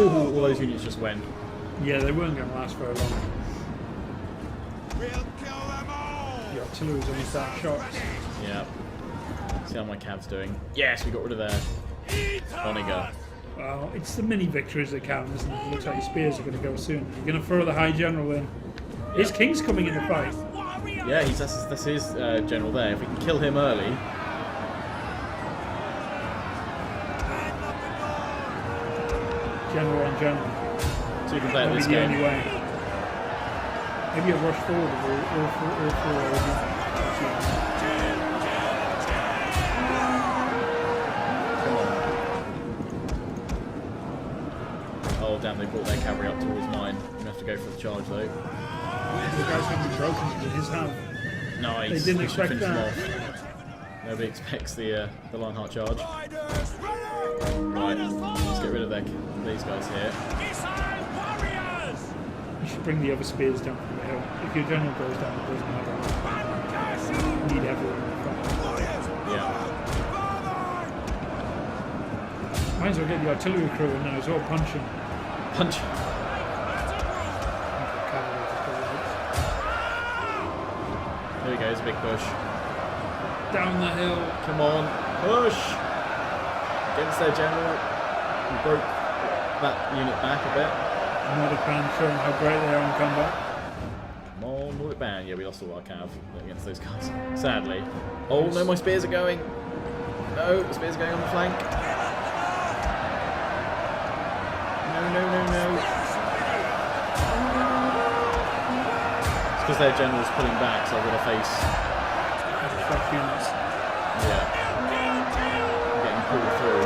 Ooh, all those units just went. Yeah, they weren't going to last very long. We'll kill them all. The artillery's only start shots. Yeah. See how my cav's doing. Yes, we got rid of their Onager. Well, it's the mini victories that count, isn't it? It looks like your spears are going to go soon. You're going to throw the high general in. His king's coming in the fight. Yeah, that's his general there. If we can kill him early. General on general. So you can play at That'll be this the game. only way. Maybe a rush forward of all four Oh damn, they brought their cavalry up towards mine. I'm gonna have to go for the charge though. The guy's going to be broken in his hand. Nice. They didn't We should expect finish them that. off. Nobody expects the Lionheart charge. Riders ready. Right, let's get rid of these guys here. Missile warriors. You should bring the other spears down from the hill. If your general goes down, it doesn't matter. You need everyone in the front. Warriors. Yeah. Might as well get the artillery crew in now as well, punching. Punch. Cavalry just go right. There we go, it's a big push. Down the hill. Come on, push! Against their general. We broke that unit back a bit. Nordic band showing how great they are in combat. Come on, Nordic band. Yeah, we lost all our cav against those guys. Sadly. Oh no, my spears are going. No, the spears are going on the flank. No. It's because their general's pulling back, so I've got to face. Fresh units. Yeah. I'm getting pulled through.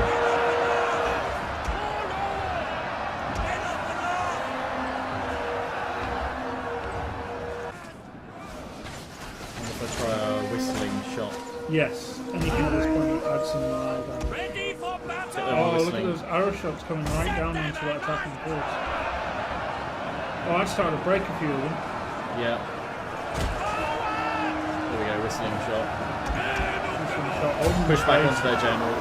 And if I try a whistling shot. Yes, anything at this point adds some live ammo. Ready for battle. Them Oh, look at whistling. those arrow shots coming right down onto that attacking force. Oh, I'd start to break a few of them. Yeah. There we go, whistling shot. Whistling shot on the Push back face. onto their general.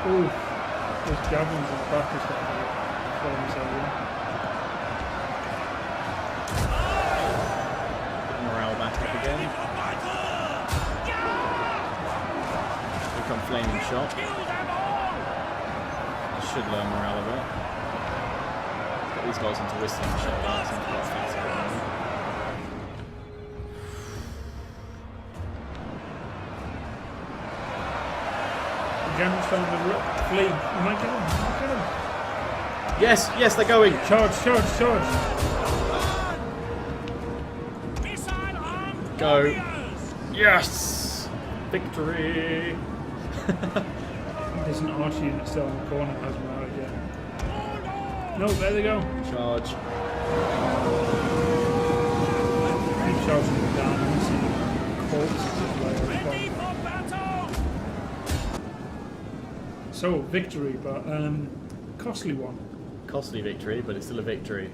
Ooh, those javelins and crackers got me falling so well. Get morale back up again. Become flaming shot. Should learn morale a bit. Got these guys into whistling shit. That seems quite fancy. The general's starting to flee. You might get him. You might get him. Yes, yes, they're going. Charge, charge, charge. Go. Yes! Victory! There's an arch unit still in the corner, hasn't arrived yet. No, there they go. Charge. Keep charging them down and see corpses as well. So, victory, but costly one. Costly victory, but it's still a victory.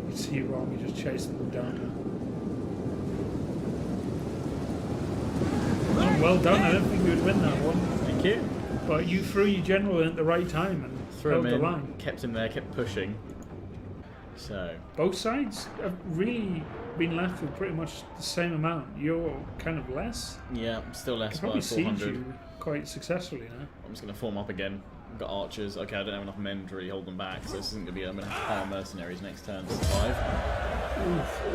You see your army just chasing them down. Oh, well done, I don't think you would win that one. Thank you. But you threw your general in at the right time and Threw held him the in, line. kept him there, kept pushing. So, Both sides have really been left with pretty much the same amount. You're kind of less. yeah, I'm still less Can by probably siege 400. you quite successfully now. I'm just going to form up again. I've got archers. Okay, I don't have enough men to really hold them back, so this isn't going to be... I'm going to have to hire mercenaries next turn to survive.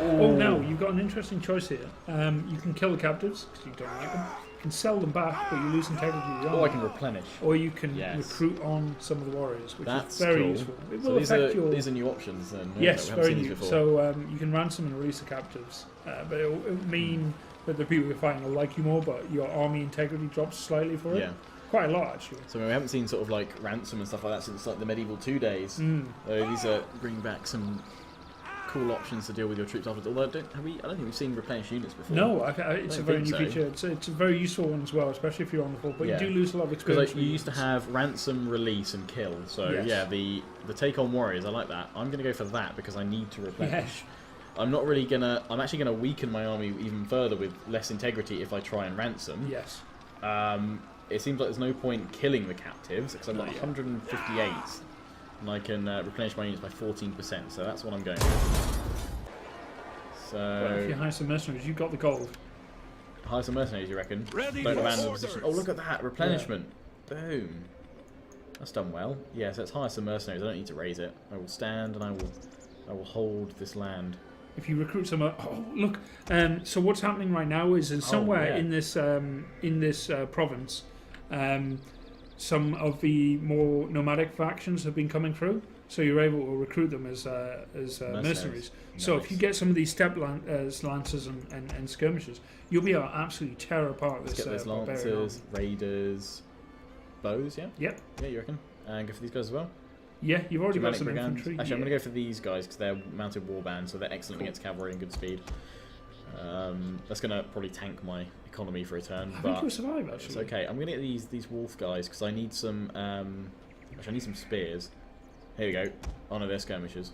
Oh, no, you've got an interesting choice here. You can kill the captives, because you don't like them. You can sell them back, but you lose integrity of the Or I army. can replenish. Or you can Yes. recruit on some of the warriors, which That's is very cool. useful. It So will these affect are, your... these are new options then? Yes, We haven't very seen these new. before. So you can ransom and release the captives, but it'll mean that the people you're fighting will like you more, but your army integrity drops slightly for it. Yeah. Quite a lot, actually. So we haven't seen sort of like ransom and stuff like that since like the medieval 2 days. So these are bringing back some cool options to deal with your troops afterwards. Although I don't think we've seen replenished units before. No, it's a very new think so. feature. It's a very useful one as well, especially if you're on the full. But Yeah. you do lose a lot of experience. Because you used to have ransom, release, and kill. So Yes. yeah, the take on warriors, I like that. I'm going to go for that because I need to replenish. Yes. I'm not really gonna. I'm actually gonna weaken my army even further with less integrity if I try and ransom. Yes. It seems like there's no point killing the captives because I've got Not yet. 158, and I can replenish my units by 14%. So that's what I'm going with. Well, if you So hire some mercenaries, you've got the gold. hire some mercenaries, you reckon? Ready Don't for abandon the orders. position. Oh, look at that replenishment! Boom. That's done well. Yeah, so let's hire some mercenaries. I don't need to raise it. I will stand and I will hold this land. If you recruit some, oh look. So what's happening right now is somewhere yeah. in this province, some of the more nomadic factions have been coming through. So you're able to recruit them as mercenaries. So if you get some of these steppe lancers and skirmishers, you'll be able to absolutely tear apart Let's this get those barbarian army. lancers, raiders, bows. Yeah. Yep. Yeah, you reckon? And go for these guys as well. Yeah, you've already got Germanic some brigands. infantry. Actually, I'm yeah. going to go for these guys because they're mounted warband, so they're excellent against cavalry and good speed. That's going to probably tank my economy for a turn, I think but you'll survive actually. it's okay. I'm going to get these wolf guys because I need some. Actually, I need some spears. Here we go. Oh no, they're skirmishers.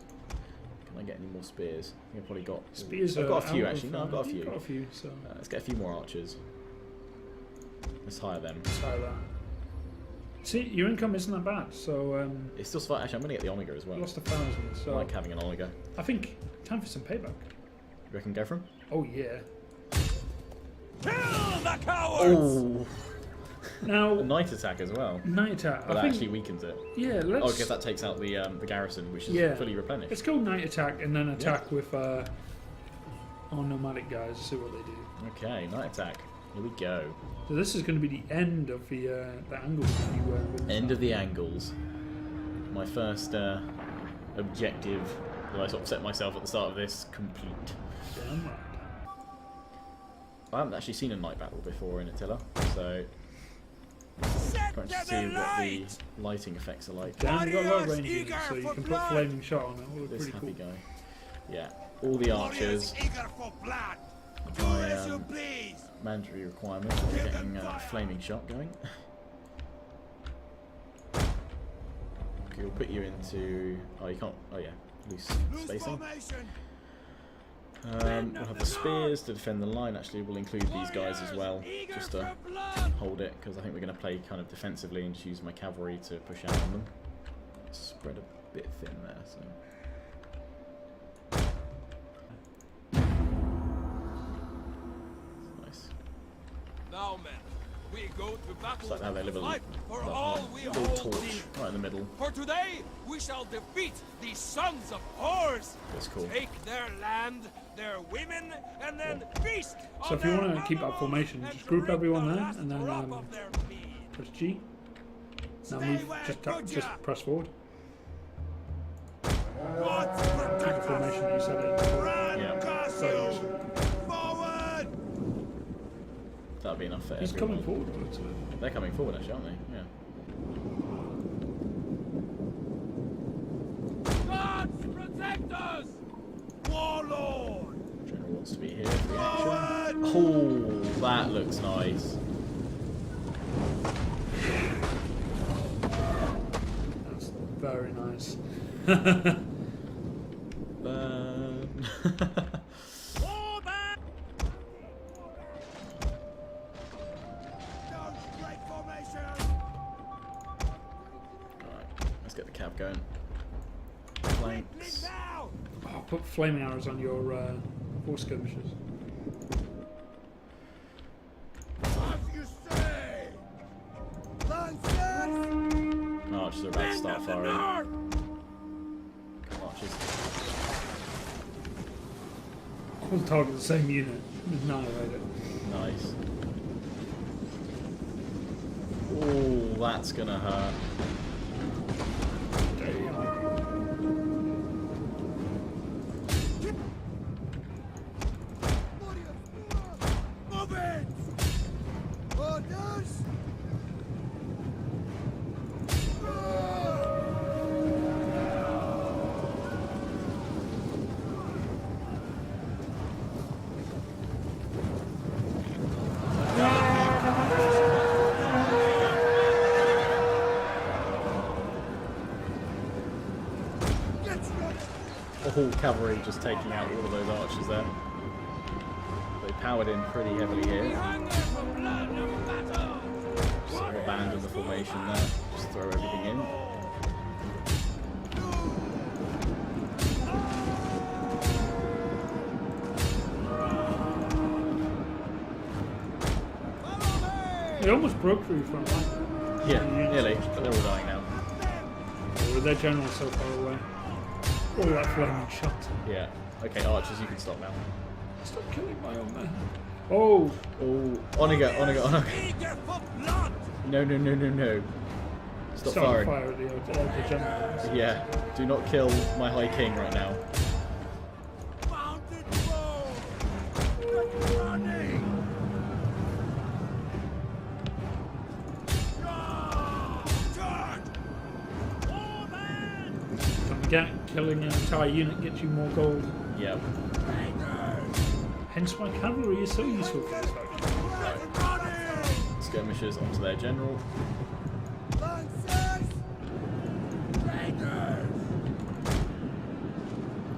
Can I get any more spears? I think I've probably got. Spears I've got a are few out actually. of, No, I've got a few. You've got a few, so Let's get a few more archers. Let's hire them. try that. See, your income isn't that bad, so It's still survive. Actually, I'm going to get the Onager as well. you lost 1,000. I So like having an Onager. I think time for some payback. You reckon go for him? Oh yeah. Kill the cowards! Oh, a Now night attack as well. night attack. But I that think actually weakens it. yeah. Oh, Let's I guess that takes out the garrison, which is Yeah. fully replenished. let's go night attack and then attack with our nomadic guys. See what they do. Okay, night attack. Here we go. So this is going to be the end of the angles that you with. End of the angles. My first objective that I sort of set myself at the start of this complete. Damn right. I haven't actually seen a night battle before in Attila, so Set trying to to see the what light! the lighting effects are like. Damn, you got a lot of Warriors range units, eager so you for can put blood. flaming shot on it. All This pretty happy cool. guy. Yeah, all the archers. Eager for blood. Do My, as you please. mandatory requirement for getting flaming shot going. Okay, we'll put you into. Oh, you can't. Oh yeah, loose Loose spacing. formation. We'll have the spears to defend the line. Actually, we'll include these guys as well, Eager just to for blood. hold it, because I think we're going to play kind of defensively and just use my cavalry to push out on them. Spread a bit thin there, so. Nice. Now, men, We go to battle It's like how they live a fight for all we little hold torch dear. right in the middle. For today, we shall defeat these sons of whores. That's cool. Take their land, their women, and then feast. So if you want to keep that formation, just group everyone there, and then press G. Now move, just press forward. Keep the formation that you set in. Yeah. So That'll be enough for he's everyone. coming forward. Looks like. They're coming forward actually, aren't they? Yeah. Gods protect us! Warlord! General wants to be here for the action. Oh, that looks nice. That's very nice. Burn. Let's get the cab going. Flanks. Oh, put flaming arrows on your horse skirmishers. Archers are about to start firing. Come archers. All target the same unit. Annihilate it. Nice. Oh, that's gonna hurt. Oh, cavalry just taking out all of those archers there. They powered in pretty heavily here. Just sort of abandon the formation there. Just throw everything in. They almost broke through from that. Yeah, nearly, but they're all dying now. With their general so far away. All that flaming shot. Yeah. Okay, archers, you can stop now. Stop killing my own men. Oh! Oh, Oniga. No. Stop firing. Fire at the generals. Yeah, do not kill my High King right now. Killing an entire unit gets you more gold. Yep. Hence why cavalry is so useful for this faction. Skirmishers onto their general.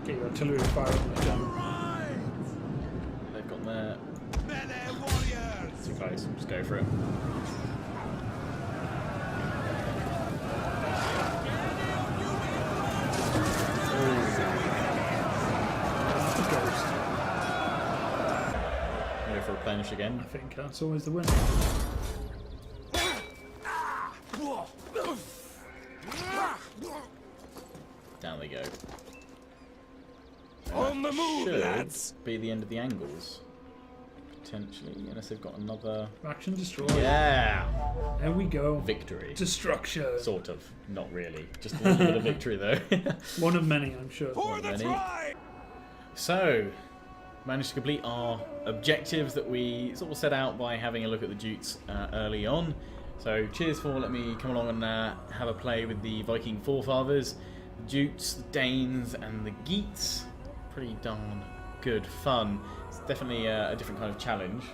Get your artillery fire on the general. They've got their... Too close, just go for it. Go for replenish again. I think that's always the win. Down they go. On the move, Should lads! be the end of the angles. Potentially, unless they've got another... Faction destroyed. Yeah! There we go. Victory. Destruction. Sort of. Not really. Just a little bit of victory though. One of many, I'm sure. For the Many. tribe! So, managed to complete our objectives that we sort of set out by having a look at the Jutes early on. So, cheers for letting me come along and have a play with the Viking forefathers, the Jutes, the Danes, and the Geats. Pretty darn good fun. It's definitely a different kind of challenge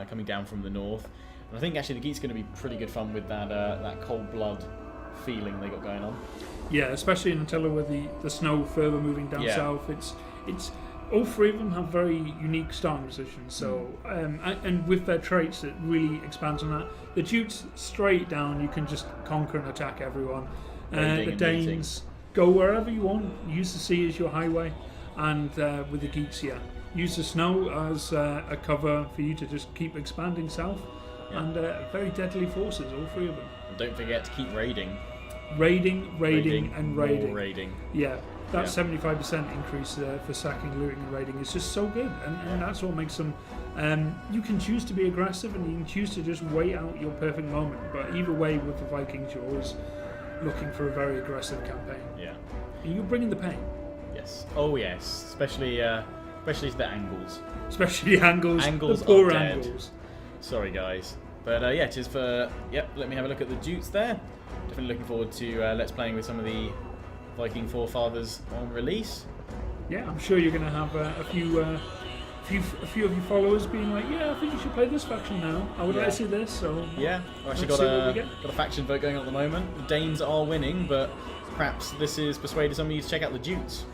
coming down from the north. And I think actually the Geats are going to be pretty good fun with that cold blood feeling they got going on. Yeah, especially in Attila with the snow further moving down south. It's all three of them have very unique starting positions. So and with their traits, it really expands on that. The Jutes straight down, you can just conquer and attack everyone. The Danes go wherever you want. Use the sea as your highway, and with the Geats, use the snow as a cover for you to just keep expanding south. Yeah. and very deadly forces, all three of them. And don't forget to keep raiding. Raiding, and More raiding. raiding. Yeah, that Yeah. 75% increase for sacking, looting, and raiding is just so good, and that's what makes them. You can choose to be aggressive, and you can choose to just wait out your perfect moment. But either way, with the Vikings, you're always looking for a very aggressive campaign. Yeah. And you're bringing the pain, Yes. Oh yes. Especially the angles. especially the angles, Angles the poor are dead. angles. Sorry guys. But yeah, it is for. Yep. Let me have a look at the Jutes there. Definitely looking forward to let's playing with some of the Viking forefathers on release. Yeah, I'm sure you're going to have a few of your followers being like, yeah, I think you should play this faction now. I would like to see this. So Yeah, I've actually let's see what we get. got a faction vote going on at the moment. The Danes are winning, but perhaps this has persuaded some of you to check out the Jutes.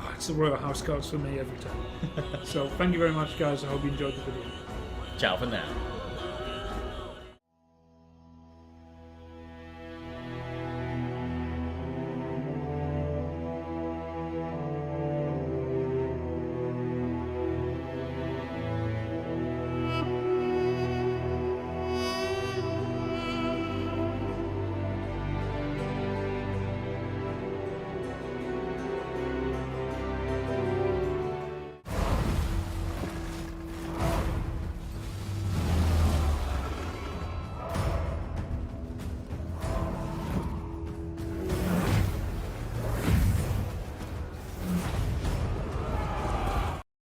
Oh, it's the Royal House cards for me every time. So thank you very much, guys. I hope you enjoyed the video. Ciao for now.